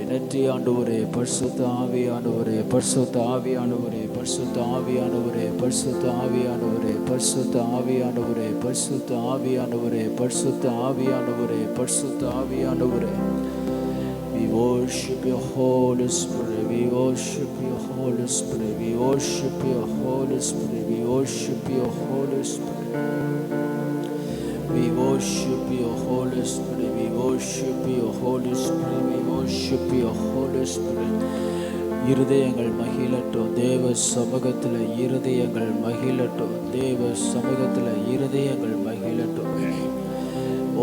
நன்றி ஆண்டவரே. பரிசுத்த ஆவியானவரே, பரிசுத்த ஆவியானவரே, பரிசுத்த ஆவியானவரே, பரிசுத்த ஆவியானவரே, பரிசுத்த ஆவியானவரே, பரிசுத்த ஆவியானவரே, பரிசுத்த ஆவியானவரே, பரிசுத்த ஆவியானவரே. We worship your Holy Spirit. We worship your Holy Spirit. We worship your Holy Spirit. We worship your Holy Spirit. We worship your Holy Spirit. We worship your Holy Spirit. We worship your Holy Spirit. இருதயங்கள் மகிழட்டும் தேவ சமூகத்தில், இருதயங்கள் மகிழட்டும் தேவ சமூகத்தில், இருதயங்கள் மகிழட்டும்.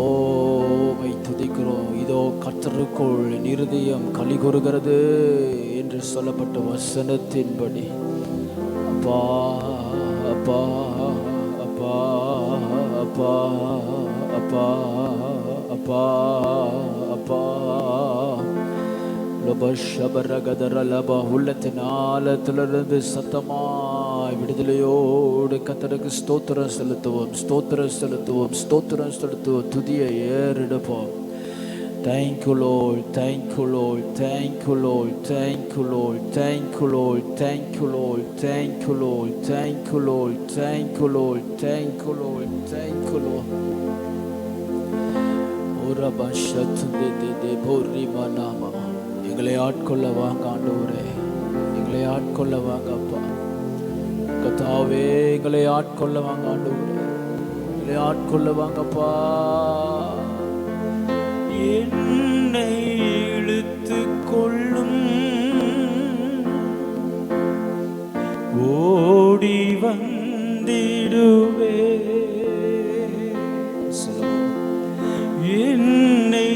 ஓமை துதிக்கிறோம். இதோ கர்த்தருக்குள் என் இருதயம் களி கூறுகிறது என்று சொல்லப்பட்ட வசனத்தின்படி அப்பா அப்பா அப்பா அப்பா அப்பா அப்பா அப்பா உள்ளத்தின் ஆழத்திலிருந்து சத்தமாய் விடுதலையோடு கர்த்தருக்கு ஸ்தோத்திரம் செலுத்துவோம், ஸ்தோத்திரம் செலுத்துவோம், ஸ்தோத்திரம் செலுத்துவோம், துதியை ஏறெடுப்போம். Thank you Lord, thank you Lord, thank you Lord, thank you Lord, thank you Lord, thank you Lord, thank you Lord, thank you Lord, thank you Lord, thank you Lord, thank you Lord. ora bashathe de bori manama. எங்களை ஆட்கொள்ள வாங்க ஆண்டவரே, எங்களை ஆட்கொள்ள வாங்க அப்பா. கர்த்தாவே எங்களை ஆட்கொள்ள வாங்க ஆண்டவரே, எங்களை ஆட்கொள்ள வாங்கப்பா. என்னை இழுத்து கொள்ளும் ஓடி வந்திடுவே, என்னை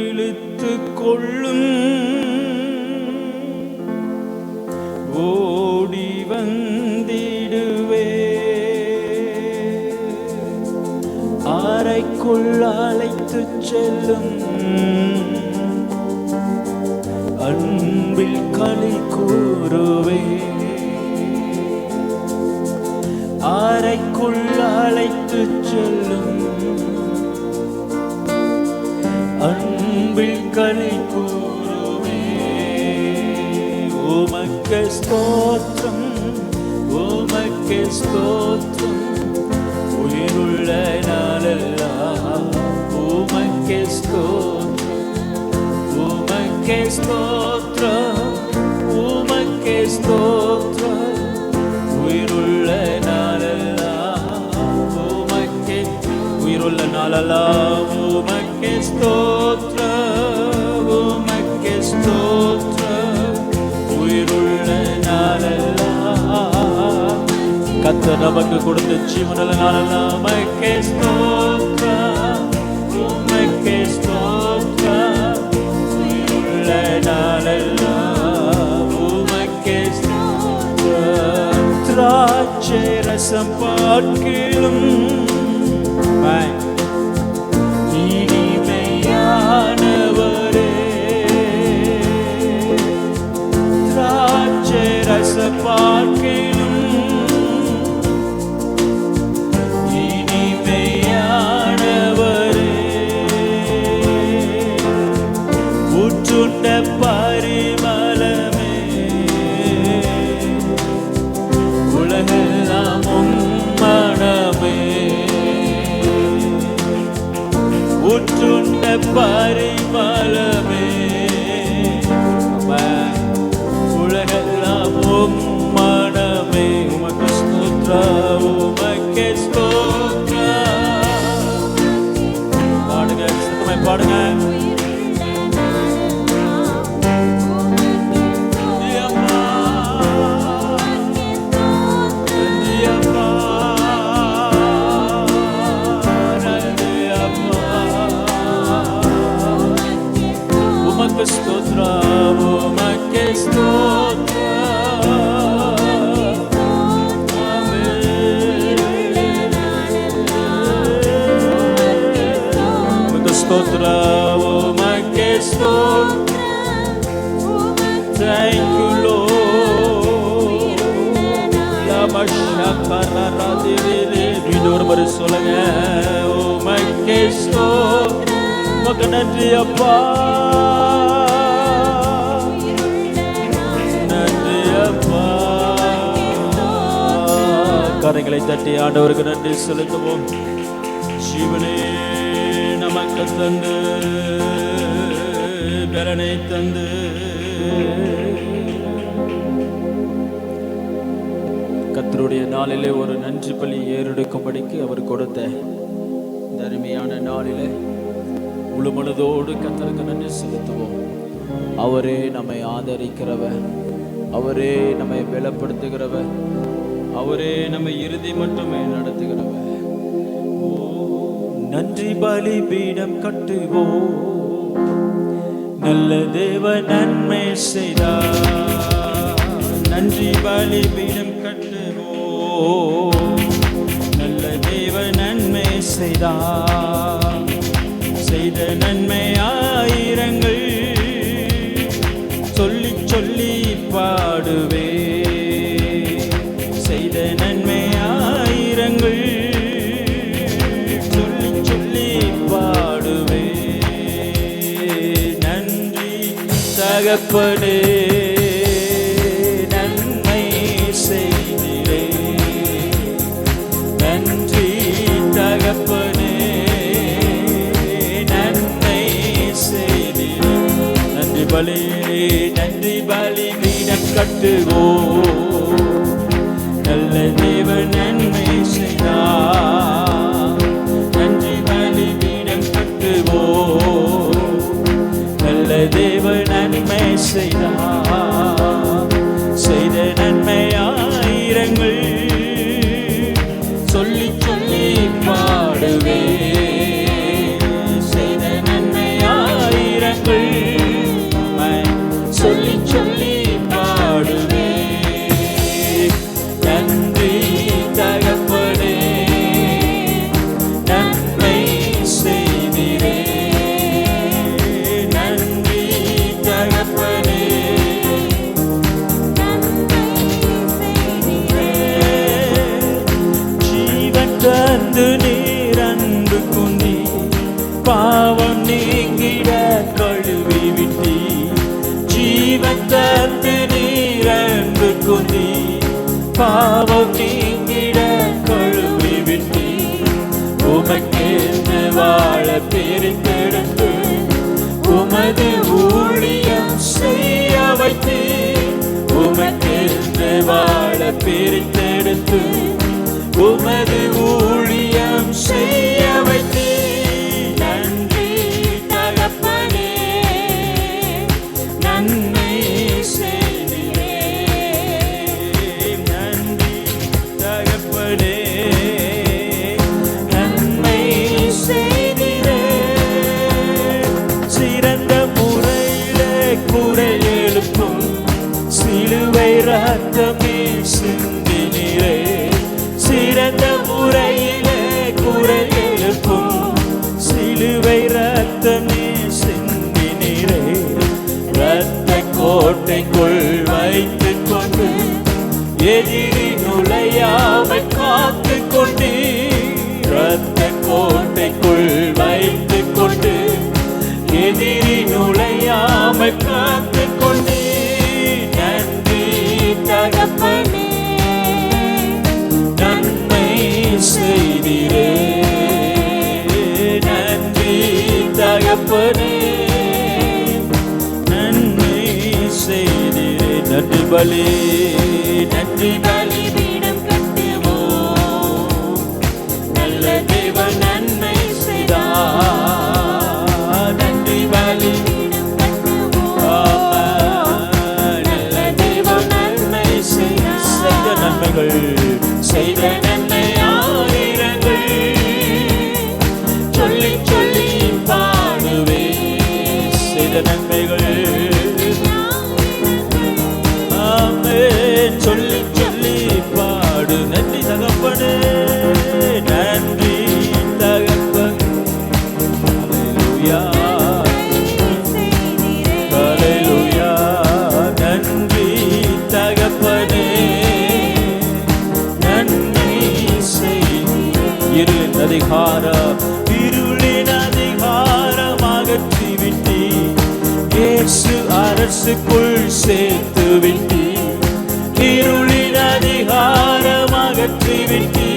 இழுத்து கொள்ளும் ஓடி வந்திடுவே, அறைக்குள் அழைத்து செல்லும் அன்பில் களி கூறுவே, அறைக்குள் அழைத்து செல்லும் அன்பில் களி கூறுவே. உமக்கு ஸ்தோத்திரம், உமக்கு ஸ்தோத்திரம், உயிருள்ள நாளெல்லாம் உமக்கு ஸ்தோத்திரம், உமக்கு ஸ்தோத்திரம், உமக்கு ஸ்தோத்திரம், உயிருள்ள நாளெல்லாம் உமக்கு, உயிருள்ள நாளெல்லாம் உமக்கு ஸ்தோத்திரம், உமக்கு ஸ்தோத்திரம், உயிருள்ள நாளெல்லாம் கர்த்தர் நமக்கு கொடுத்த ஜீவனுள்ள நாளெல்லாம் உமக்கு ஸ்தோத்திரம், உமக்கு ஸ்தோத்திரம், உயிருள்ள நாளெல்லாம் உமக்கு ஸ்தோத்திரம். திராட்சை ரசம் பார்க்கிலும் இனிமையானவரே, திராட்சை ரசம் பார்க்கிலும் இனிமையானவரே, ஊற்றுண்ட பரிமளமே, உலகெல்லாம் மனமே, ஊற்றுண்ட பரிமளமே, உலகெல்லாம் மனமே. உமக்கு ஸ்தோத்திரம், உமக்கு ஸ்தோத்திரம். பாடுங்க, சத்தமாய் பாடுங்க. உமக்கு ஸ்தோத்திரம், உமக்கு ஸ்தோத்திரம், உமக்கு ஸ்தோத்திரம், உமக்கு ஸ்தோத்திரம். Thank you Lord. லமா ஷகரரா திரிலே. இன்னொரு முறை சொல்லுங்க. உமக்கு ஸ்தோத்திரம், உமக்கு நன்றி அப்பா. கரங்களை தட்டி ஆண்டவருக்கு நன்றி செலுத்துவோம். ஜீவனே நமக்கு தந்து பலனை தந்து கர்த்தருடைய நாளிலே ஒரு நன்றி பலி ஏறெடுக்கும்படிக்கு அவர் கொடுத்த இந்த அருமையான நாளிலே முழு மனதோடு கர்த்தருக்கு நன்றி செலுத்துவோம். அவரே நம்மை ஆதரிக்கிறவர், அவரே நம்மை பலப்படுத்துகிறவர், அவரே நம்மை இறுதி மட்டுமே நடத்துகிறவர். நன்றி பலிபீடம் கட்டுவோம், நல்ல தேவ நன்மை செய்தார். நன்றி பலிபீடம் கட்டுவோம், நல்ல தேவ நன்மை செய்தார். செய்த நன்மை ஆயிரங்கள் சொல்லி சொல்லி பாடுவே. செய்த நன்மை ஆயிரங்கள் சொல்லி சொல்லி பாடுவே. நன்றி தகப்பனே, நன்மை செய்திரே. நன்றி தகப்பனே, நன்மை செய்திரே. நன்றி பலி பீடம் கட்டுவோம், நல்ல தேவ நன்மை செய்தார். நன்றி பலிபீடம் கட்டுவோம், நல்ல தேவ நன்மை செய்தார். செய்த நன்மை ஆயிரங்கள் சொல்லி சொல்லி பாடுவே. செய்த நன்மை ஆயிரங்கள் சொல்லி சொல்லி பாடுவே. நன்றி தகப்பனே, நன்மை செய்திரே. நன்றி தகப்பனே, ஜீவன் தந்து நீர் அன்பு கொண்டி, பாவம் நீங்கிட கழுவி விட்டி. ஜீவன் தந்து நீர் அன்பு கொண்டி, பாவம் நீங்கிட கழுவி விட்டி. உமக்கென்று வாழ பிரித்தெடுத்து, உமது ஊழியம் செய்ய வைத்து. உமக்கென்று வாழ பிரித்தெடுத்து, உமது ஊழியம் செய்ய வைத்து. நன்றி தகப்பனே, நன்மை செய்திரே. நன்றி தகப்பனே, நன்மை செய்திரே. சிறந்த முறையிலே குறை எழுப்பும் சிலுவை ரத்தமே சிந்தினீரே. சிறந்த முறையிலே குறை எழுப்பும் சிலுவை ரத்தமே சிந்தினீரே. இரத்த கோட்டைக்குள் வைத்துக் கொண்டு, எதிரி நுழையாமல் காத்து கொண்டு. இரத்த கோட்டைக்குள் வைத்துக் கொண்டு, எதிரி நுழையாமல் காத்து கொண்டு. நன்றி தகப்பனே, நன்மை செய்திரே. நன்றி தகப்பனே, நன்மை செய்திரே. நன்றி பலிபீடம் கட்டுவோம், நல்ல தேவ நன்மை செய்தார். நன்றி பலிபீடம் கட்டுவோம், நல்ல தேவ நன்மை செய்தார். செய்த நன்மைகள், செய்த நன்மை ஆயிரங்கள் சொல்லி சொல்லி பாடுவே. செய்த நன்மைகள் சொல்லி சொல்லி பாடு. நன்றி தகப்பனே, நன்றி தகப்பன். ஹல்லேலூயா, ஹல்லேலூயா. நன்றி தகப்பனே, நன்மை செய்திரே. இருளின் அதிகாரம் அகற்றிவிட்டி. இயேசு அரசுக்குள் சேர்த்து விட்டி. இருளின் அதிகாரம் அகற்றிவிட்டி.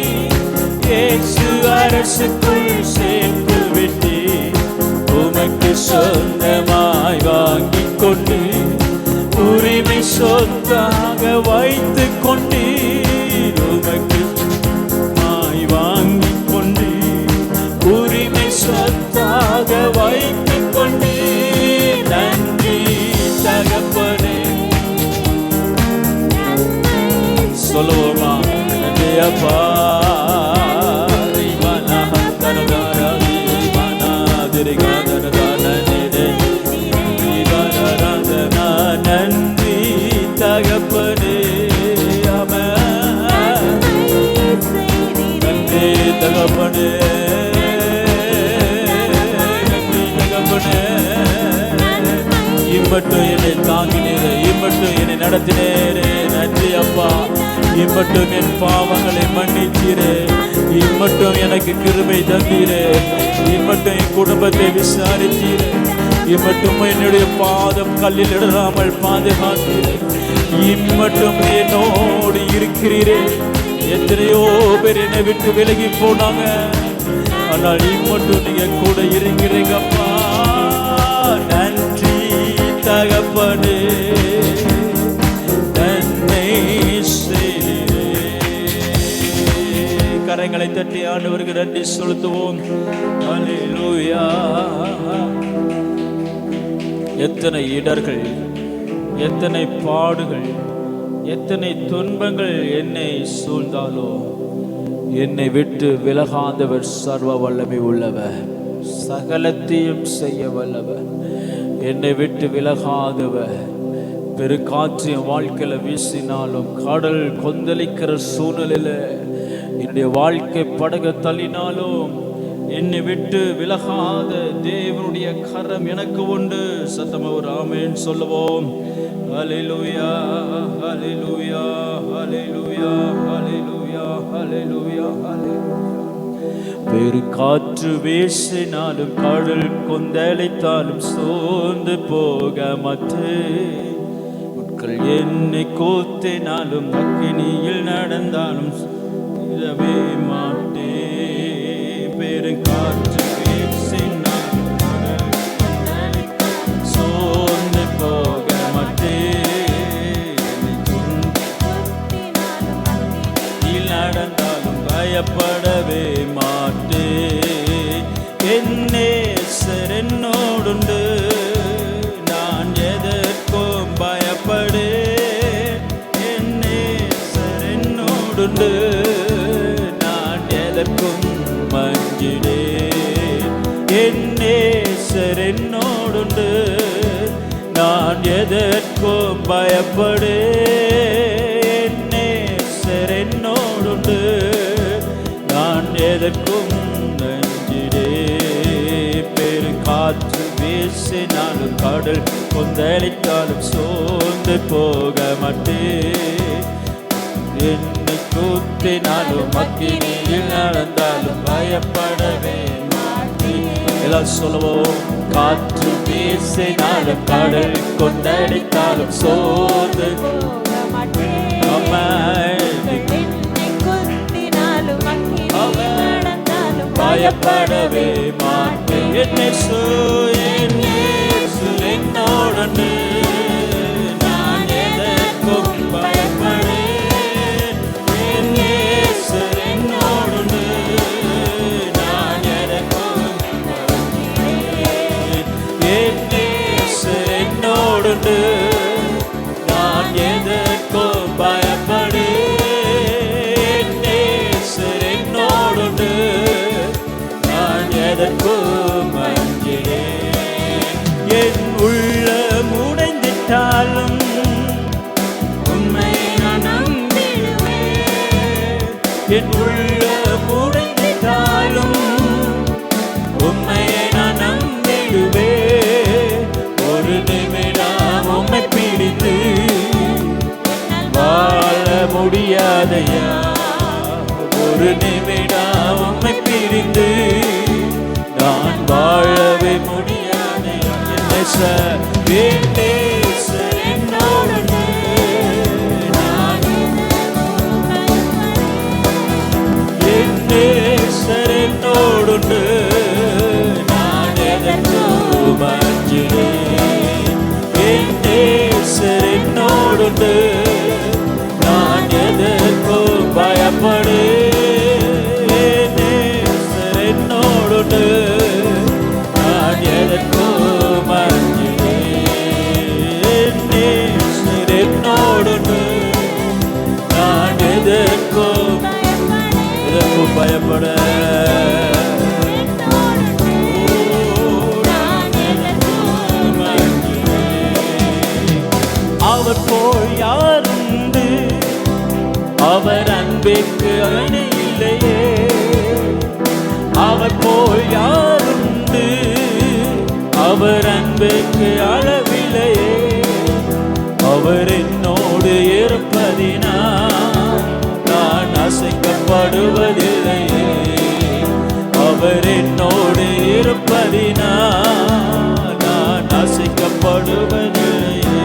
அரசுக்குள் சேர்த்து விட்டு உமக்கு சொந்தமாய் வாங்கி கொண்டு உரிமை சொத்தாக வைத்து கொண்டு உமக்கு வாங்கி கொண்டு உரிமை சொத்தாக வைத்து கொண்டு நன்றி தகப்பனே. சொல்லுவோமா? நன்றி அப்பா. நன்றி தகப்பனே. நன்றி தகப்பனே. நன்றி தகப்பனே. இம்மட்டும் என்னை தாங்கினீரே, இம்மட்டும் என்னை நடத்தினேரே. நன்றி அப்பா. இம்மட்டும் என் பாவங்களை மன்னித்தீரே, இம்மட்டும் எனக்கு கிருபை தந்தீரே, இம்மட்டும் என் குடும்பத்தை விசாரித்தீரே, இம்மட்டும் என்னுடைய பாதம் கல்லில் இடாமல் பாதுகாத்தீரே, இம்மட்டும் என்னோடு இருக்கிறீரே. எத்தனையோ பேர் என்னை விட்டு விலகி போனாங்க, ஆனால் இம்மட்டும் நீங்க கூட இருக்கிறீங்கப்பா. நன்றி தகப்பனே. கரங்களை தட்டி ஆண்டவருக்கு நன்றி செலுத்துவோம். அல்லேலூயா. எத்தனை இடர்கள், எத்தனை பாடுகள், எத்தனை துன்பங்கள் என்னை சூழ்ந்தாலோ என்னை விட்டு விலகாதவர் சர்வ வல்லமை உள்ளவர், சகலத்தையும் செய்ய வல்லவர். என்னை விட்டு விலகாதவர். பெருக்காற்று என் வாழ்க்கையில வீசினாலும், கடல் கொந்தளிக்கிற சூழ்நிலையில என்னுடைய வாழ்க்கை படகு தள்ளினாலும் என்னை விட்டு விலகாத தேவனுடைய கரம் எனக்கு உண்டு. சத்தமா ஒரு ஆமென் சொல்லுவோம். ஹல்லேலூயா, ஹல்லேலூயா, ஹல்லேலூயா, ஹல்லேலூயா, ஹல்லேலூயா, ஹல்லேலூயா. பெருக்காற்று வீசினாலும், கடல் கொந்தளித்தாலும் சோர்ந்து போக மாட்டேன். என்னை கூத்தினாலும், அக்கினியில் நடந்தாலும் இடவே மாட்டேன். பெருங்காற்று வீசினாலும் சோர்ந்து போக மாட்டேன். நடந்தாலும் பயப்படவே மாட்டேன். என் நேசர் என்னோடுண்டு, நான் எதற்கும் பயப்படேன். என் நேசர் என்னோடுண்டு, நான் எதற்கும் மஞ்சிடேன். என் நேசர் என்னோடுண்டு, நான் எதற்கும் பயப்படேன். என் நேசர் என்னோடுண்டு, நான் எதற்கும் மஞ்சிடேன். பெருங்காற்று வீசினாலும், கடல் கொந்தளித்தாலும் சோர்ந்து போக மாட்டேன். என்னை கூத்தினாலும், அக்கினியில் நடந்தாலும் பயப்படவே மாட்டேன். எல்லாம் சொல்லுவோம். காற்று வீசினாலும், கடல் கொந்தளித்தாலும் சோர்ந்து போக மாட்டேன். பயப்படவே மாட்டேன். என்னோடு நான் எதற்கும் பயப்படேன். என்னோடு நான் எதற்கும் என்னோடு நான் எதற்கும் பயப்படேன். என்னோடு நான் எதற்கும் மஞ்சிடேன். என் உள்ளம் உடைந்திட்டாலும் உம்மை நான் நம்பிடுவேன். என் உள்ளம் உடைந்திட்டாலும் உம்மை நான் நம்பிடுவேன். ஒரு நிமிடம் உம்மை பிடித்து வாழ முடியாதையா. ஒரு நிமிடம் உம்மை பிரிந்து நான் வாழவே முடியாதையா. என் நேசர் என்னோடு, என் நேசர் என்னோடு, என்னோடுண்டு, நான் எதற்கும் பயப்படேன். நேசர் என்னோடுண்டு, நான் எதற்கும் அஞ்சினேன். நேசர் என்னோடுண்டு, நான் எதற்கும் பயப்பட. அவர் போல் யாருண்டு, அவர் அன்பிற்கு அணை இல்லையே. அவர் போல் யாருண்டு, அவர் அன்பிற்கு அளவில்லையே. அவர் என்னோடு இருப்பதினால் நான் அசைக்கப்படுவதில்லையே. அவர் என்னோடு இருப்பதினால் நான் அசைக்கப்படுவதில்லையே.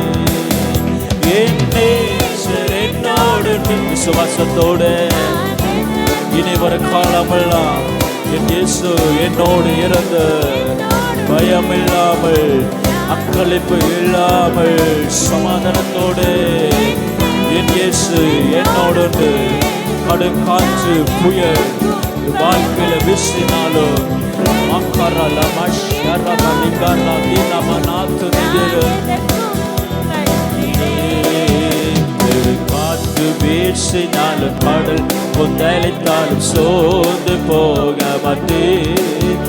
என் நேசர் என்னோடு. விசுவாசத்தோடு இனி வர காலமெல்லாம் என் இயேசு என்னோடு இருந்து பயமில்லாமல், அக்களிப்பு இல்லாமல், சமாதானத்தோடு என் இயேசு என்னோடு. கடுங்காற்று புயல் வாழ்க்கையில வீசினாலும் காற்று வீசினாலும் கடல் கொந்தளித்தாலும் சோர்ந்து போக மாட்டேன்.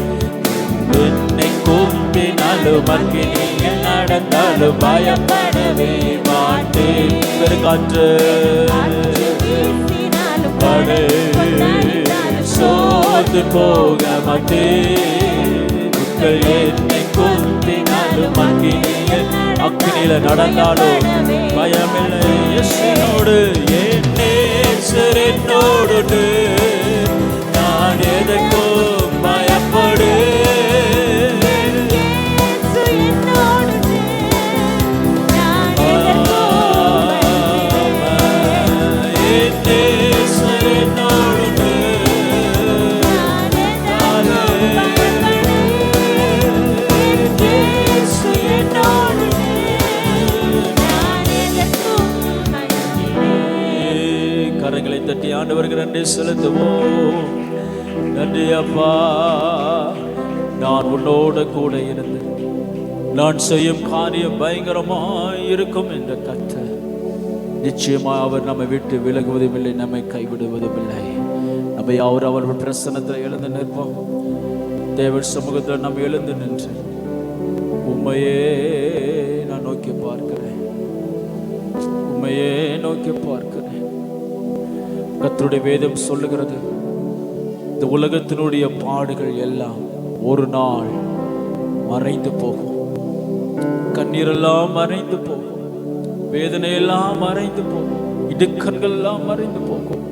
என்னை கூப்பினாலும் அக்கினியில் நடந்தாலும் பயப்படவே மாட்டேன். பெருங்காற்று சோர்ந்து போக மாட்டேன். என்னை கூப்பினாலும் அக்கினியில நடந்தாலும் பயமில்லை. என்னோடு என் நேசர் என்னோடு, நான் எதற்கும் பயப்படு. கரங்களை தட்டி ஆண்டவருக்கு நன்றி செலுத்துவோம். நன்றி அப்பா, நான் உன்னோட கூட இருந்து நான் செய்யும் காரியம் பயங்கரமாய் இருக்கும் என்ற கர்த்தர் நிச்சயமாக அவர் நம்மை விட்டு விலகுவதும் இல்லை, நம்மை கைவிடுவதும் இல்லை. நம்ம அவர் பிரசன்னத்தில் எழுந்து நிற்போம். தேவன் சமூகத்தில் நம்ம எழுந்து நின்று உண்மையே நான் நோக்கி பார்க்கிறேன், உண்மையே நோக்கி பார்க்கிறேன். கர்த்தருடைய வேதம் சொல்லுகிறது, இந்த உலகத்தினுடைய பாடுகள் எல்லாம் ஒரு நாள் மறைந்து போகும். கண்ணீரெல்லாம் மறைந்து போகும், வேதனையெல்லாம் மறைந்து போகும், இடுக்கண்கள் எல்லாம் மறைந்து போகும்.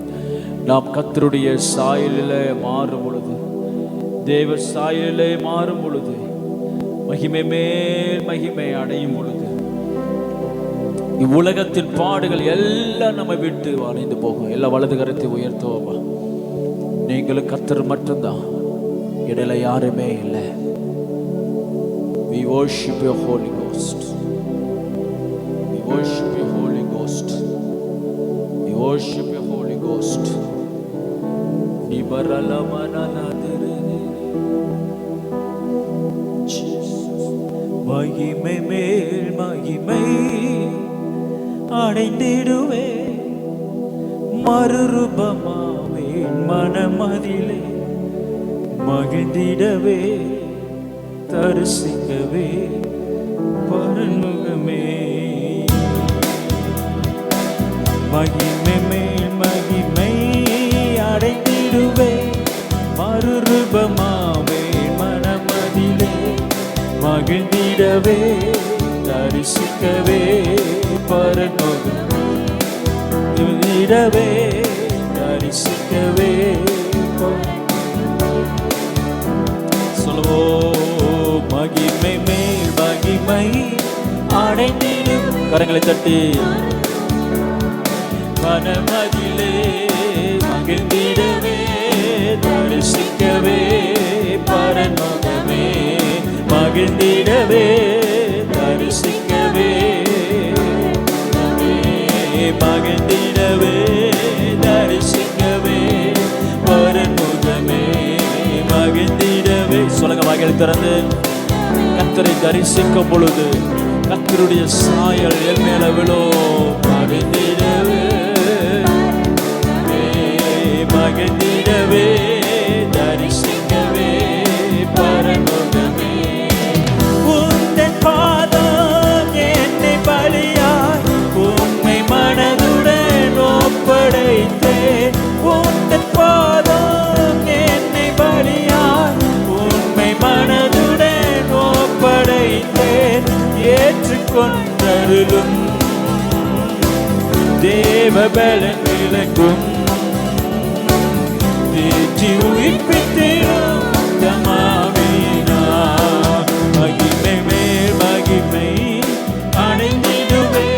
நாம் கர்த்தருடைய சாயலிலே மாறும் பொழுது, தேவ சாயலிலே மாறும் பொழுது, மகிமை மேல் மகிமை அடையும் பொழுது, இவ்வுலகத்தின் பாடுகள் எல்லாம் நம்ம விட்டு அணைந்து போகும். எல்லா வலது கரத்தை உயர்த்துவோமா. நீங்களும் கர்த்தர் மட்டும்தான், இடையில யாருமே இல்லை. We worship your Holy Ghost. We worship your Holy Ghost. We worship your Holy Ghost. Nibarala manana dere Jesus. மகிமை மேல் மகிமை அடைந்திடுவே, மறுரூபமாவேன் மனமதிலே, மகிழ்ந்திடவே தரிசிக்கவே பரமுகமே. மகிமை மேல் மகிமை அடைந்திடுவே, மறுரூபமாவேன் மனமதிலே, மகிழ்ந்திடவே தரிசிக்கவே பரமுகமே. இடவே தரிசிக்கவே சொல்லுவோ. மகிமை மேல் மகிமை அடைந்திடும், கரங்களை தட்டி மனமதிலே, மகிழ்ந்திடவே தரிசிக்கவே பரலோகமே, மகிழ்ந்திடவே தரிசிக்கவே திறந்து கர்த்தரை தரிசிக்கும் பொழுது கர்த்தருடைய சாயல் என் மேல விழும். மகிழ்ந்திடவே மகிழ்ந்திடவே தரிசிக்கவே பரலோகமே. உந்தன் பாதம் என்னை பலியாய் உண்மை மனதுடன் ஒப்படைத்தேன். உந்தன் பாதம் என்னை பலியாய் உண்மை மனதுடன் ஒப்படைத்தேன். ஏற்றுக்கொண்டருளும் தேவ பலன் விளக்கும் தேற்றி உயிர்ப்பித்திடும் தமாவினா. மகிமை மேல் மகிமை அடைந்திடுவே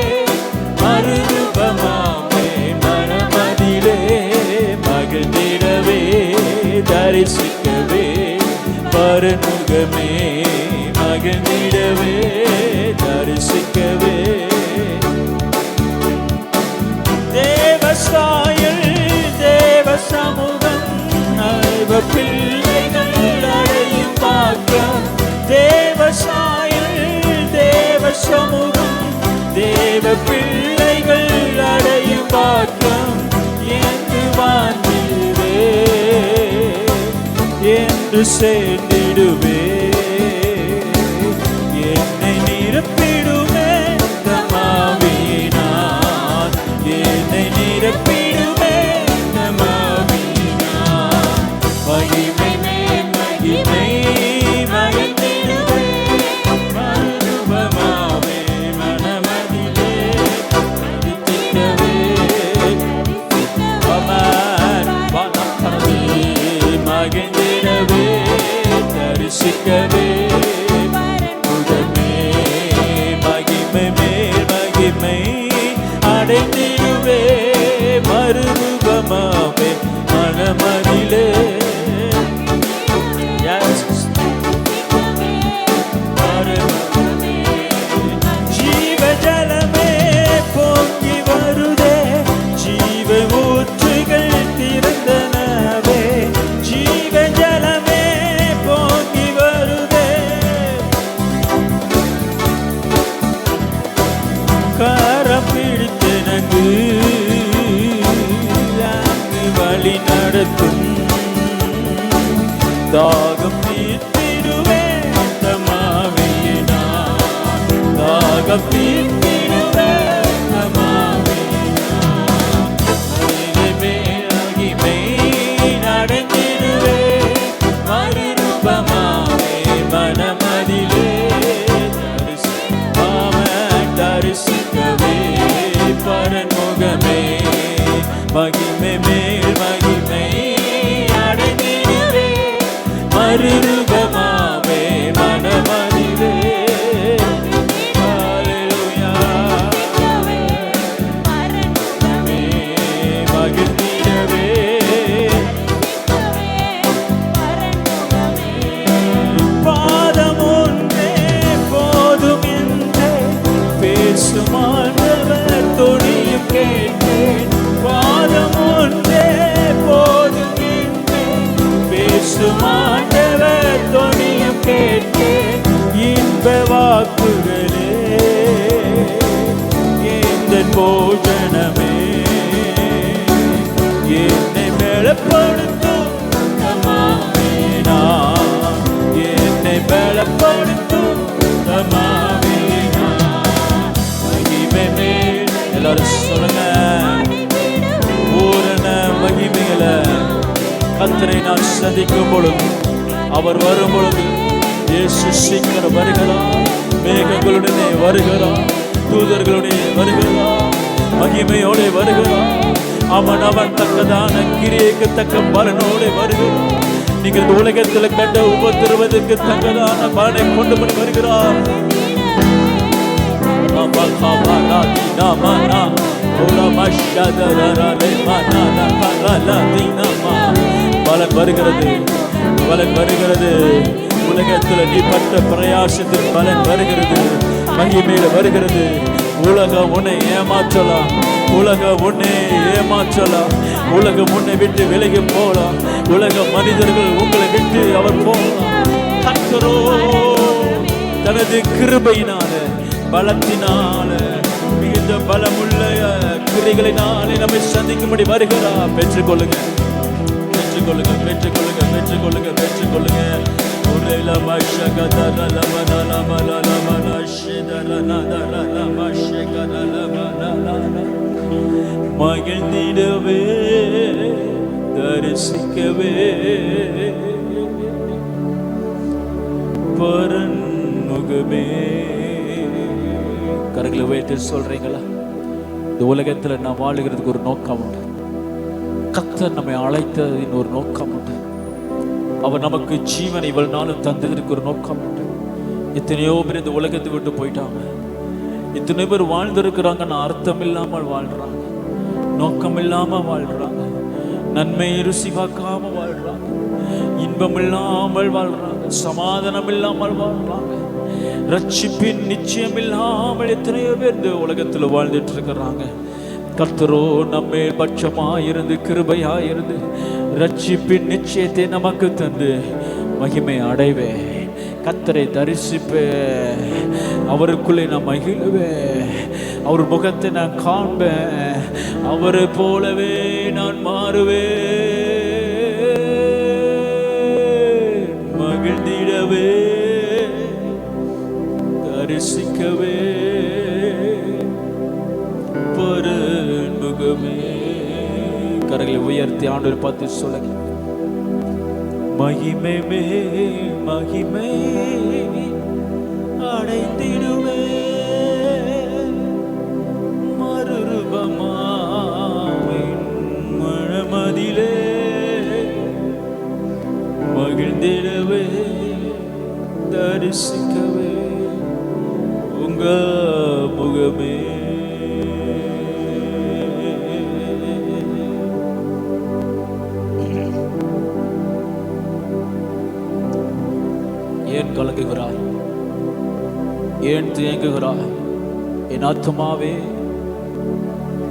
மறுரூபமாமே மனமதிலே. மகிழ்ந்திடவே தரிசிக்கவே பரலோகமே. மகிழ்ந்திடவே தரிசிக்கவே தேவ சாயல் தேவ சமூகம் அழைவ பிள்ளைகள் அடையும் பாக்கியம். தேவ சாயல் தேவ சமூகம் தேவ பிள்ளைகள் அடையும் பாக்கியம். என்று வாழ்ந்திடுவே என்று சேர்ந்திடுவே என்னை நிரப்பிடுவே தமாவினார். என்னை நிரப்பிடுவே தமாவினார். மகிமை மேல் மகிமை மகிழ்ந்திடுவே மறுரூபமாவே மனமதிலே. தரிசிக்கவே அமன் பலப்படவே மகிழ்ந்திடவே தரிசிக்கவே உடனே. மகிமை மேல் மகிமை அடைந்திடுவே மறுரூபமாவே மனமதிலே. ஜீவ ஜலமே பொங்கி வருதே ஜீவ ஊற்றுகள் திறந்தனவே. ஜீவ ஜலமே பொங்கி வருதே கரம் பிடித்து நங்கு வழி நடத்தும். தாகம் தீர்த்திடுவே தமாவினா. தாகம் தீர்த்திடுவே தமாவினா. மகிமை நடந்திடுவே மறுரூபமாவே மனமதிலே. தரிசிக்கவே பரலோகமே. மகிமை மேல் மகிமை அடைந்திடுவே மறுரூபமாவே மனமதிலே. ஹல்லேலூயா. மகிழ்ந்திடவே பாதம் ஒன்றே போதும் என்றே பேசும் ஆண்டவர் தொனியும் கேட்டேன். பாதம் ஒன்றே போதும் என்றே பேசும் ஆண்டவர் தொனியும் கேட்டேன். இன்ப வாக்குகளே எந்தன் போஜனமே. என்னை மேலப்படுத்தும் தமாவினா. என்னை மேலப்படுத்தும் தமாவினா. மகிமை மேல் எல்லாரும் சொல்லுங்க. பூரண மகிமைகளை கர்த்தரை நான் சந்திக்கும் பொழுது அவர் வரும் பொழுது இயேசு சீக்கிரம் வருகிறார். மேகங்களுடனே வருகிறார். தூதர்களுடைய வருகிறார். மகிமையோட வருகிறார். அவன் தக்கதான கிரியைக்கு தக்க பலனோடு வருகிறார். நீங்கள் இந்த உலகத்தில் கண்ட உபத்திருவதற்கு தக்கதான பலனை கொண்டு போய் வருகிறார். பலன் வருகிறது. பலன் வருகிறது. உலகத்தில் நீ பட்ட பிரயாசத்தின் பலன் வருகிறது. மகிமையில வருகிறது. உலகம் உன்னை ஏமாற்றலாம். உலகம் உன்னை ஏமாற்றலாம். உலகம் உன்னை விட்டு விலகி போகலாம். உலக மனிதர்கள் உங்களை விட்டு அவர் போகலாம். கர்த்தரோ தனது கிருபையினால பலத்தினால மிகுந்த பலமுள்ள கிரைகளினாலே நம்மை சந்திக்கும்படி வருகிறார். பெற்றுக்கொள்ளுங்க, பெற்றுக்கொள்ளுங்க, பெற்றுக்கொள்ளுங்க, பெற்றுக்கொள்ளுங்க, பெற்றுக்கொள்ளுங்க. மகிழ்ந்திடவே தரிசிக்கவே பரன்முகமே. கரங்களை உயர்த்தி சொல்றீங்களா? இந்த உலகத்துல நான் வாழுகிறதுக்கு ஒரு நோக்கம் உண்டு. கர்த்தர் நம்மை அழைத்ததின் ஒரு நோக்கம் உண்டு. அவர் நமக்கு ஜீவனை இவ்வளவு நாளும் தந்ததற்கு ஒரு நோக்கம் உண்டு. எத்தனையோ பேர் இந்த உலகத்தை விட்டு போயிட்டாங்க. எத்தனை பேர் வாழ்ந்திருக்கிறாங்க, அர்த்தம் இல்லாமல் வாழ்றாங்க, நோக்கம் இல்லாம வாழ்றாங்க, நன்மை ருசி பார்க்காம வாழ்றாங்க, இன்பம் இல்லாமல் வாழ்றாங்க, சமாதானம் இல்லாமல் வாழ்றாங்க, ரட்சிப்பின் நிச்சயம் இல்லாமல் எத்தனையோ பேர் இந்த உலகத்தில் வாழ்ந்துட்டு இருக்கிறாங்க. கர்த்தரோ நம்மே பட்சமாயிருந்து கிருபையாயிருந்து ரட்சிப்பின் நிச்சயத்தை நமக்கு தந்து மகிமை அடைவே, கர்த்தரை தரிசிப்பே, அவருக்குள்ளே நான் மகிழ்வே, அவர் முகத்தை நான் காண்பேன், அவரை போலவே நான் மாறுவே, மகிழ்ந்திடவே தரிசிக்கவே பரன்முகமே. கரங்களை உயர்த்தி ஆண்டவரை பார்த்து சொல்லுங்க, மகிமை மகிமை அடைந்திடுவே, மறுரூபமாவின் மனமதிலே மகிழ்ந்திடவே தரிசிக்கவே உங்க முகமே. ஏன் கலங்குகிறாய்? ஏன் தேங்குகிறாய்? என் ஆத்துமாவே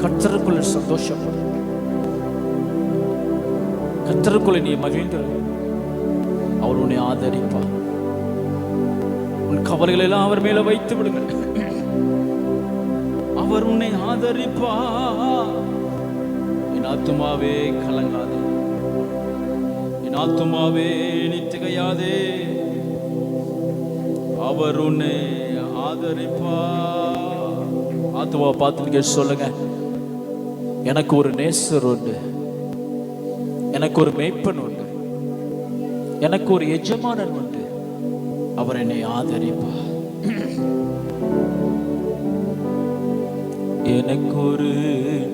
கர்த்தருக்குள்ள சந்தோஷப்படு, கர்த்தருக்குள்ள நீ மகிழ்ந்திரு. அவர் உன்னை ஆதரிப்பார். உன் கவலைகளை எல்லாம் அவர் மேல வைத்து விடுங்க. அவர் உன்னை ஆதரிப்பார். என் ஆத்துமாவே கலங்காதே, என் ஆத்துமாவே நீ திகையாதே, அவர் உன்னை ஆதரிப்பார். ஆத்துமா பார்த்து சொல்லுங்க, எனக்கு ஒரு நேசர் உண்டு, எனக்கு ஒரு மேய்ப்பன் உண்டு, எனக்கு ஒரு எஜமானன் உண்டு, அவர் என்னை ஆதரிப்பார். எனக்கு ஒரு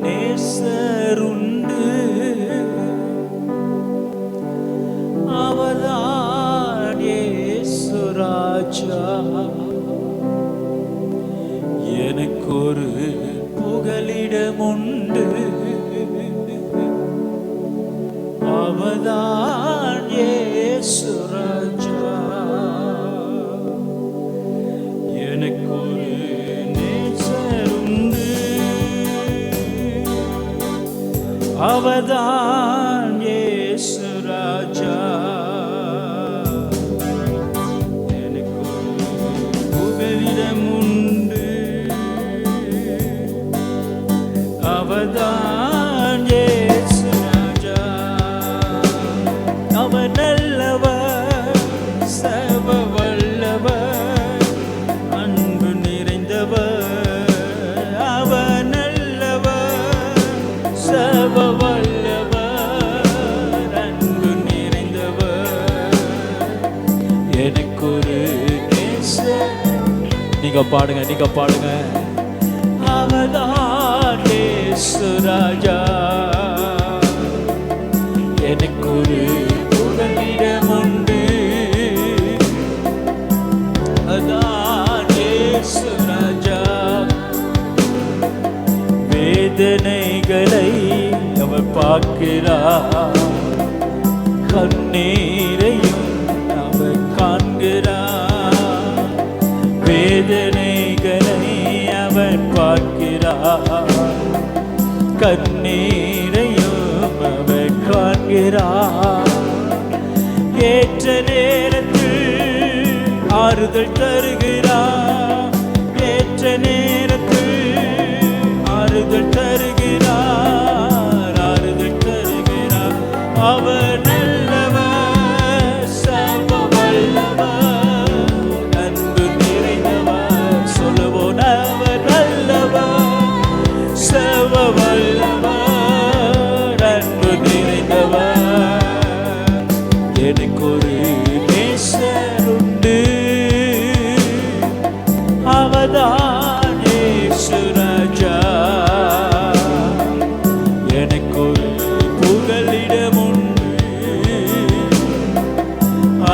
நேசர் உண்டு, அவர்தான் இயேசு ராஜா. எனக்கு ஒரு புகலிடம் உண்டு, அவர்தான் இயேசு ராஜா. எனக்கு ஒரு நேசர் உண்டு, அவர்தான் இயேசு ராஜா. எனக்கு ஒரு புகலிடம் உண்டு, அவர்தான் இயேசு ராஜா. அவர் நல்லவர், சர்வ வல்லவர், அன்பு நிறைந்தவர். அவர் நல்லவர், சர்வ வல்லவர், அன்பு நிறைந்தவர். எனக்கு ஒரு நேசர். நீங்க பாடுங்க, நீங்க பாடுங்க. அவர்தான் இயேசு ராஜா. எனக்கு ஒரு புகலிடம் உண்டு, அதான் இயேசு ராஜா. வேதனைகளை அவர் பார்க்கிறார், கண்ணீரையும் அவர் காண்கிறார். வேதனைகளை அவர் பார்க்கிறார், கண்ணீரையும் அவர் காண்கிறார். ஏற்ற நேரத்தில் ஆறுதல் தருகிறார். ஏற்ற நேரத்தில் ஆறுதல் தருகிறார், ஆறுதல் தருகிறார். அவர் நல்லவர், சர்வ வல்லவர், அன்பு நிறைந்தவர். சொல்லுவோம், அவர் நல்லவர், சர்வ வல்லவர், அன்பு நிறைந்தவர். எனக்கு ஒரு நேசர் உண்டு, அவர்தான் இயேசு ராஜா. எனக்கு ஒரு புகலிடம் உண்டு,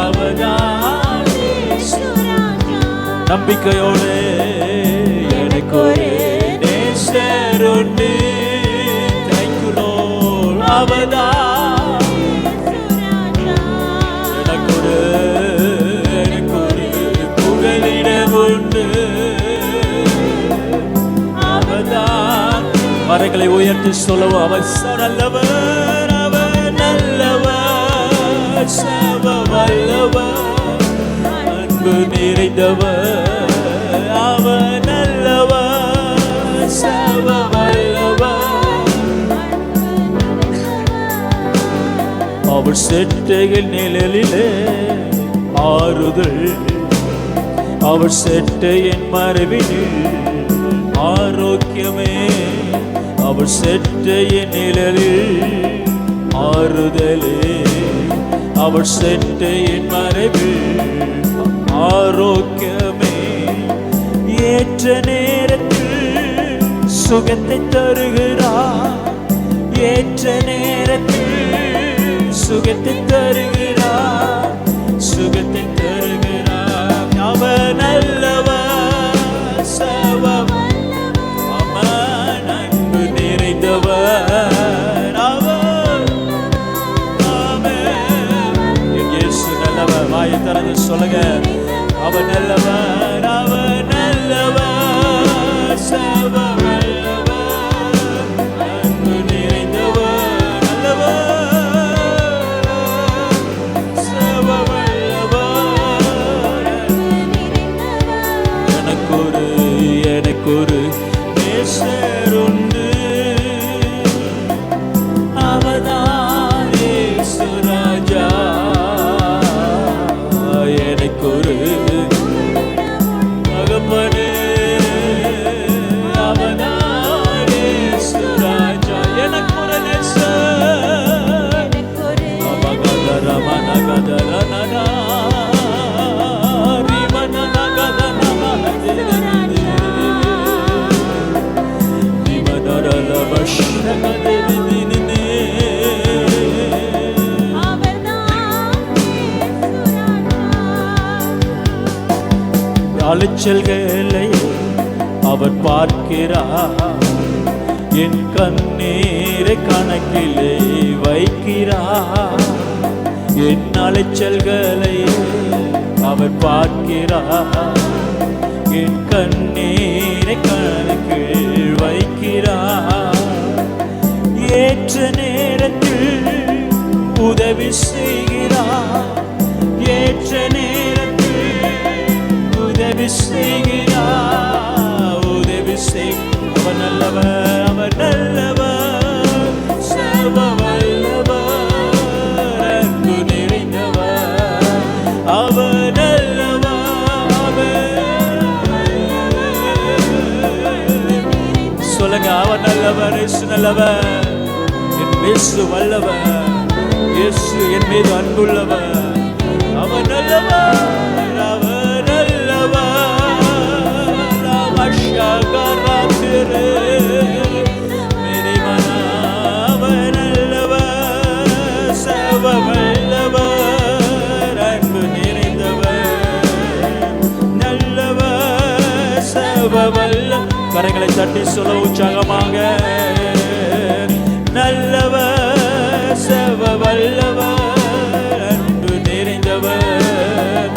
அவர்தான் இயேசு ராஜா. நம்பிக்கையோடு எனக்கு ஒரு நேசர் உண்டு, அவர்தான் எனக்கு ஒரு புகலிடம் உண்டு, அவர்தான். மரங்களை உயர்த்தி சொல்லவும், அவர் நல்லவர், அவர் நல்லவர், சர்வ வல்லவர், அன்பு நிறைந்தவர். அவர் நல்லவர், சர்வ வல்லவர். அவர் செட்டைகள் நிழலிலே ஆறுதல், அவர் செட்டையின் மறைவினில் ஆரோக்கியமே. அவர் செட்டையின் நிழலில் ஆறுதலே, அவர் செட்டையின் மறைவில் ஆரோக்கியமே. ஏற்ற நேரத்தில் சுகத்தை தருகிறார், ஏற்ற நேரத்தில் சுகத்தை தருகிறார், சுகத்தை தருகிறார். அவர் நல்லவர், சர்வ அமன், அன்பு நிறைந்தவர். அவர் இயேசு நல்லவர். வாயை திறந்து சொல்லுங்க, அவர் நல்லவர், அவர் நல்லவர், சர்வ வல்லவர், அன்பு நிறைந்தவர். நல்லவர், ஒரு நேசர் உண்டு, அவர்தான் இயேசு ராஜா. எனக்கு ஒரு தகப்பனே, அவர்தான் இயேசு ராஜா. எனக்கு ஒரு நேசர், அபகதரமனகதரனனா அலைச்சல்களை அவர் பார்க்கிறார், என் கண்ணீரை கணக்கிலே வைக்கிறார். என் அலைச்சல்களை அவர் பார்க்கிறார், என் கண்ணீரை கணக்கில் வைக்கிறார். ஏற்ற நேரத்தில் உதவி செய்கிறார், ஏற்ற நேரத்தில் உதவி செய்கிறார், உதவி செய். அவர் நல்லவர், அவர் நல்லவர், சர்வ வல்லவர், அன்பு நிறைந்தவர். அவர் நல்லவர், சொல்லுங்க, அவர் நல்லவர், இயேசு நல்லவர், என் இயேசு வல்லவர், இயேசு என் மீது அன்புள்ளவர். அவர் நல்லவர், அவர் நல்லவர், ராமஷகராத்திரே மேரி மனா. அவர் நல்லவர், சர்வ வல்லவர், அன்பு நிறைந்தவர். நல்லவர், சர்வ வல்ல. கரங்களை தட்டி சொல்ல உற்சாகமாக, நல்லவர், சர்வ வல்லவர், அன்பு நிறைந்தவர்.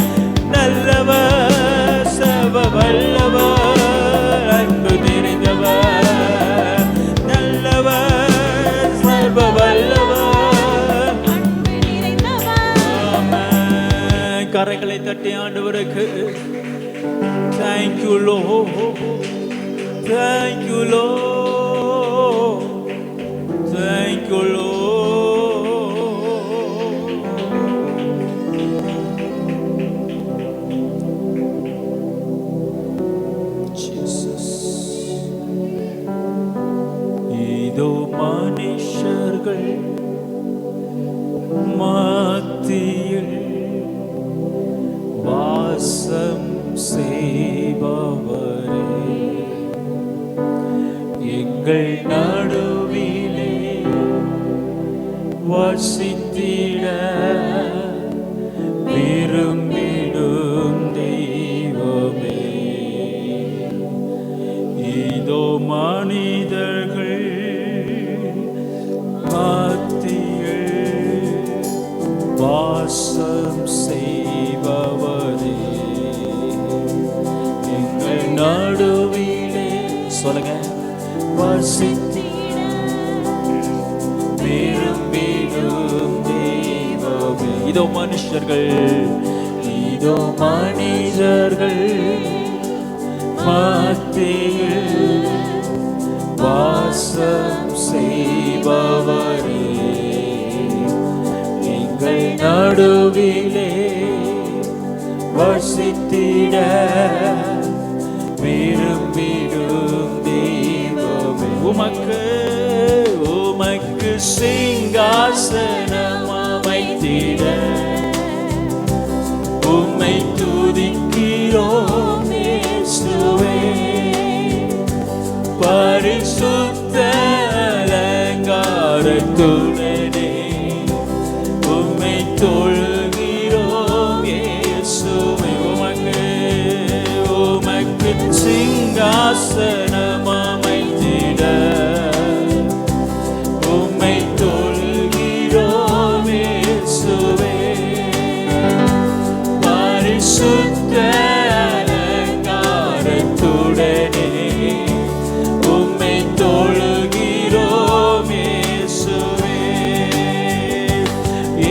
நல்லவர், சர்வ வல்லவர், அன்பு நிறைந்தவர். நல்லவர், சர்வ வல்லவர், அன்பு நிறைந்தவர். கரங்களை தட்டி ஆண்டவருக்கு thank you Lord, thank you Lord, thank you Lord. Jesus. இதோ மனுஷர்கள் மத்தியில் வாசம் செய்பவரே, எங்கள் நடுவிலே வசித்திட விரும்பிடும் தெய்வமே. இதோ மனிதர்கள் மத்தியில் வாசம் செய்பவரே, எங்கள் நடுவிலே சொல்லுங்க வசித்திட விரும்பிடும் தெய்வமே. இதோ மனுஷர்கள், இதோ மனிதர்கள் மத்தியில் வாசம் செய்பவரே, எங்கள் நடுவிலே வசித்திட விரும்பிடும் தெய்வமே. உமக்கு உமக்கு சிங்காசனம் அமைத்திட உம்மை துதிக்கிறோம் இயேசுவே. பரிசுத்த அலங்காரத்துடனே உம்மை தொழுகிறோம் இயேசுவே. உமக்கு உமக்கு சிங்காசனம் அமைத்திட உம்மை தொழுகிறோம் இயேசுவே. பரிசுத்த அலங்காரத்துடனே உம்மை தொழுகிறோம் இயேசுவே.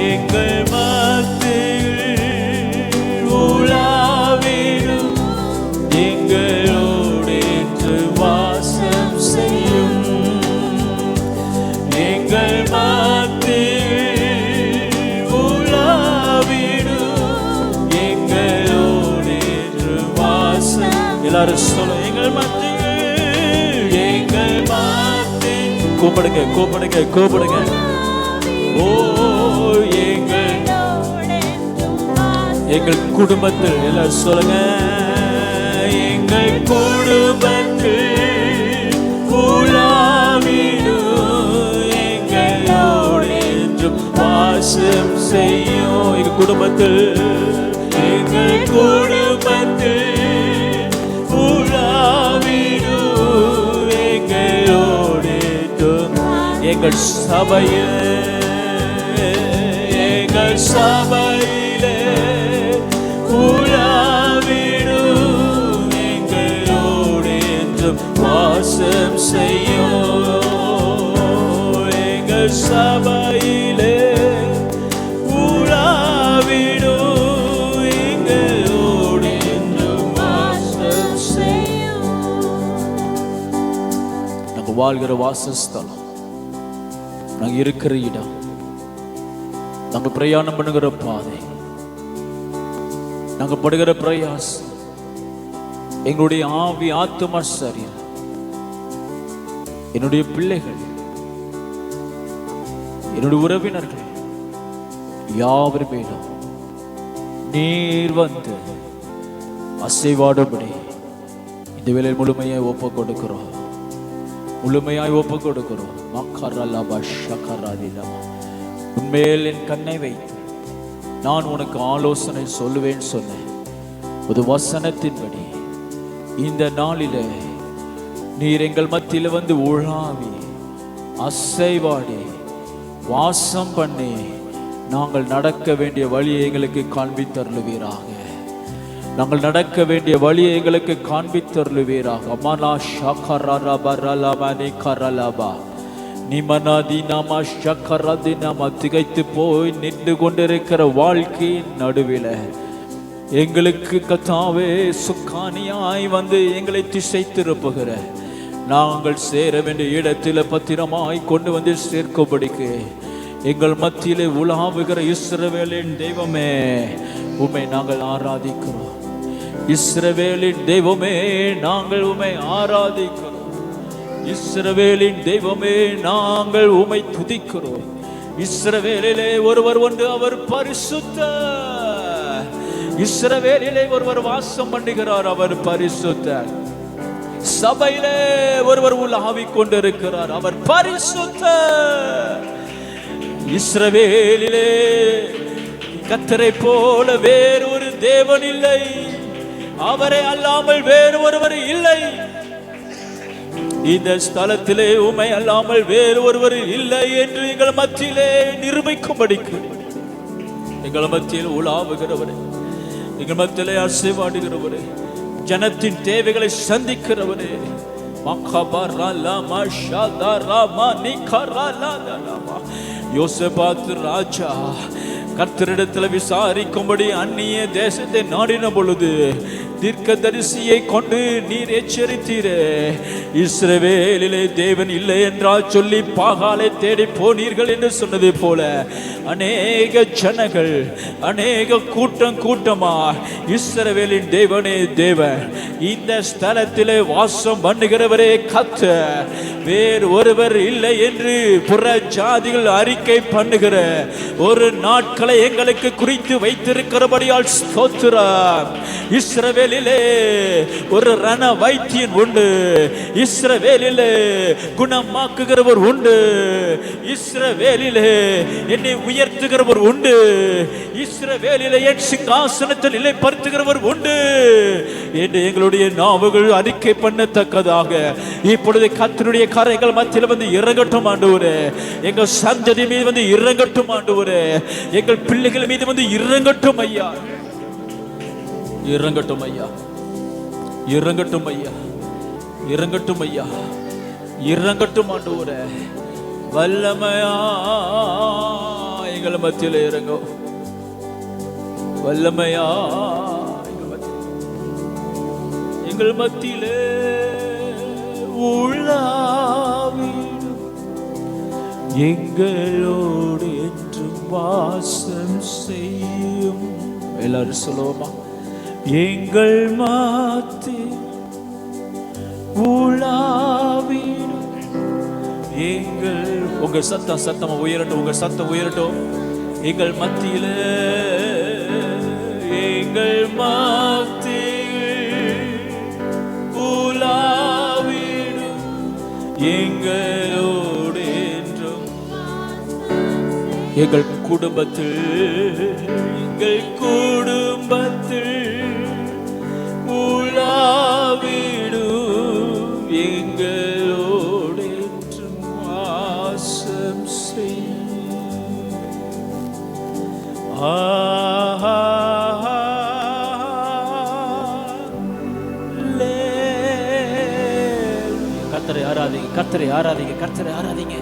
எங்கள் மத்தியில் உலாவிடும் எங்களோடு என்று வாசம் செய்யும். எங்கள் மத்தியில் உலாவிடும் எங்களோடு என்று வாசம். எல்லாரும் சொல்லுங்க எங்கள் மத்தியில், எங்கள் மத்தியில். கூப்பிடுங்க கூப்பிடுங்க கூப்பிடுங்க. ஓ எங்கள் குடும்பத்தில் எல்லாம் சொல்லுங்க, எங்கள் குடும்பத்தில் உலாவிடும் எங்களோடு என்றும் வாசம் செய்யும். எங்கள் குடும்பத்தில், எங்கள் குடும்பத்தில் உலாவிடும் எங்களோடு என்றும். எங்கள் சபையில், எங்கள் சபையிலே உலாவிடும் எங்களோடு என்றும் வாசம் செய்யும். எங்கள் சபையிலே உலாவிடும் எங்களோடு என்றும் வாசம் செய்யும். நாங்கள் வாழ்கிற வாசஸ்தலம், நாங்கள் இருக்கிற இடம், நாங்கள் பிரயாணம் பண்ணுகிற பாதை, நாங்கள் படுகிற பிரயாசம், எங்களுடைய ஆவி ஆத்துமா சரீரம், என்னுடைய பிள்ளைகள், என்னுடைய உறவினர்கள் யாவர் மேலும் நீர் வந்து அசைவாடும்படி இந்த வேளையில் முழுமையாய் ஒப்பு கொடுக்கிறோம், முழுமையாய் ஒப்பு கொடுக்கிறோம். உன்மேல் என் கண்ணை வைத்து நான் உனக்கு ஆலோசனை சொல்லுவேன் சொன்னேன். ஒரு வசனத்தின்படி இந்த நாளிலே நீர் எங்கள் மத்தியில் வந்து உழாவி அசைவாடி வாசம் பண்ணி நாங்கள் நடக்க வேண்டிய வழியை எங்களுக்கு காண்பித்தருளுவீராக. நாங்கள் நடக்க வேண்டிய வழியை எங்களுக்கு காண்பித்தருளுவீராக. அமனா ஷாகரலபரலமனி கரலபா நிமனாதி நாம ஷக்கரதி நாம திகைத்து போய் நின்று கொண்டிருக்கிற வாழ்க்கையின் நடுவில் எங்களுக்கு கர்த்தாவே சுக்கானியாய் வந்து எங்களை திசை திருப்புகிற நாங்கள் சேர வேண்டிய இடத்தில் பத்திரமாய் கொண்டு வந்து சேர்க்கும்படிக்கு எங்கள் மத்தியிலே உலாவுகிற இஸ்ரவேலின் தெய்வமே உம்மை நாங்கள் ஆராதிக்கிறோம். இஸ்ரவேலின் தெய்வமே நாங்கள் உம்மை ஆராதிக்கிறோம். இஸ்ரவேலின் தெய்வமே நாங்கள் உம்மை துதிக்கிறோம். இஸ்ரவேலிலே ஒருவர் உண்டு, அவர் பரிசுத்தர். இஸ்ரவேலிலே ஒருவர் வாசம் பண்ணுகிறார், அவர் பரிசுத்தர். சபையிலே ஒருவர் உலாவிக் கொண்டிருக்கிறார், அவர் பரிசுத்தர். இஸ்ரவேலிலே கர்த்தரை போல வேறொரு தேவன் இல்லை, அவரை அல்லாமல் வேறு ஒருவர் இல்லை. இந்த ஸ்தலத்திலே உம்மை அல்லாமல் வேறு ஒருவர் இல்லை என்று எங்கள் மத்தியிலே நிரூபிக்கும்படிக்கு எங்கள் மத்தியில் உலாவுகிறவரே, எங்கள் மத்தியிலே அசைவாடுகிறவரே, ஜனத்தின் தேவைகளை சந்திக்கிறவரே, யோசபாத் ராஜா கர்த்தரிடத்தில் விசாரிக்கும்படி அந்நிய தேசத்தை நாடின பொழுது தீர்க்கதரிசியை கொண்டு நீர் எச்சரித்தீரே. இஸ்ரவேலிலே தேவன் இல்லை என்றால் சொல்லி பாகாலை தேடி போனீர்கள் என்று சொன்னது போல அநேக ஜனங்கள், அநேக கூட்டமா இஸ்ரவேலின் தேவனே தேவன், இந்த ஸ்தலத்திலே வாசம் பண்ணுகிறவரே கர்த்தர், வேறு ஒருவர் இல்லை என்று புற ஜாதிகள் அறிக்கை பண்ணுகிற ஒரு நாட்களை எங்களுக்கு குறித்து வைத்திருக்கிறபடியால் ஸ்தோத்திரம். இஸ்ரவேலிலே ஒரு ரண வைத்தியன் உண்டு, இஸ்ரவேலிலே குணமாக்குகிறவர் உண்டு, இஸ்ரவேலிலே என்னை உயர்த்துகிறவர் உண்டு, இஸ்ரவேலிலே என் சிங்காசனத்தில் நிலைப்படுத்துகிறவர் உண்டு என்று எங்களுடைய நாவுகள் அறிக்கை பண்ணத்தக்கதாக இப்பொழுது கர்த்தருடைய கரைகள் மத்தியில் வந்து இறங்கட்டும் ஆண்டவரே. எங்கள் சந்ததி மீது வந்து இறங்கட்டும் ஆண்டவரே. எங்கள் பிள்ளைகள் மீது வந்து இறங்கட்டும் ஐயா, இறங்கட்டும் ஐயா, இறங்கட்டும் ஐயா, இறங்கட்டும் ஐயா, இறங்கட்டும் ஆண்டவரே. வல்லமையா எங்கள் மத்தியில் இறங்கும், வல்லமையா எங்கள் மத்தியிலே உலாவிடும், எங்களோடு என்றும் வாசம் செய்யும். எல்லாரும் சொல்லுவோமா? எங்கள் மத்தியில் உலாவிடும், எங்கள் உங்க சத்தம் உயரட்டும், உங்க சத்தம் உயரட்டும். எங்கள் மத்தியிலே, எங்கள் மத்தியில் உலாவிடும், எங்களோடு என்றும் எங்கள் குடும்பத்தில், எங்கள் குடும்பத்தில் உலாவிடும், எங்களோடு என்றும் வாசம் செய்யும். கர்த்தரை ஆராதிங்க, கர்த்தரை ஆராதிங்க, கர்த்தரை ஆராதிங்க.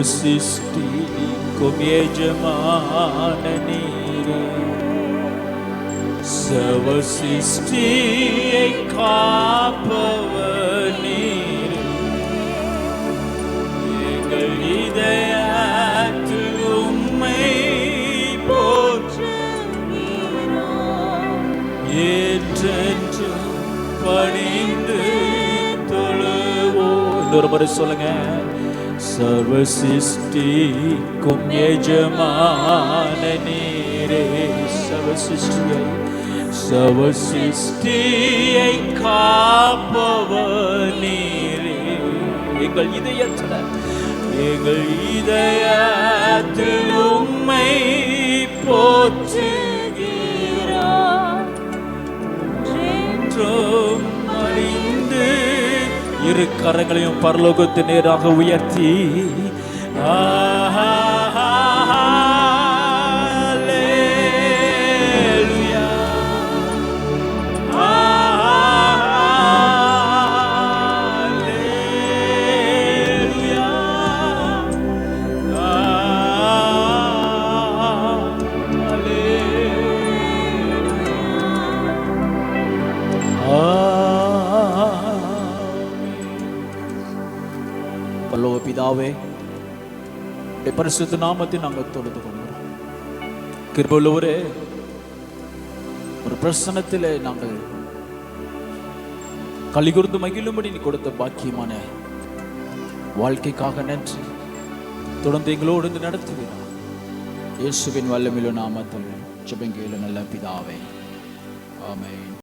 சிருஷ்டிக்கும் எஜமான நீரே, சர்வ சிருஷ்டியை காப்பவர் நீரே. எங்கள் இதயத்தில் உம்மை போற்றுகிறோம், என்றென்றும் பணிந்து ஒரு முறை சொல்லுங்க. சர்வ சிருஷ்டிக்கும் எஜமான நீரே, சர்வ சிருஷ்டியை காப்பவர் நீரே. எங்கள் இதயத்தில் உம்மை போற்றுகிறோம். என்றும் அறிந்து இரு கரங்களையும் பரலோகத்தின் நேராக உயர்த்தி பிதாவே, பரிசுத்த நாமத்தை நாங்கள் தொழுது கொள்கிறோம். கிருபையுள்ளவரே, ஒரு பிரசன்னத்திலே நாங்கள் கலிகூர்ந்து மகிழும்படி நீ கொடுத்த பாக்கியமான வாழ்க்கைக்காக நன்றி. தொடர்ந்து எங்களோடு நடத்துகிறார். இயேசுவின் வல்லமையுள்ள நாமத்தில் ஜெபம் கேளு நல்ல பிதாவே, ஆமென்.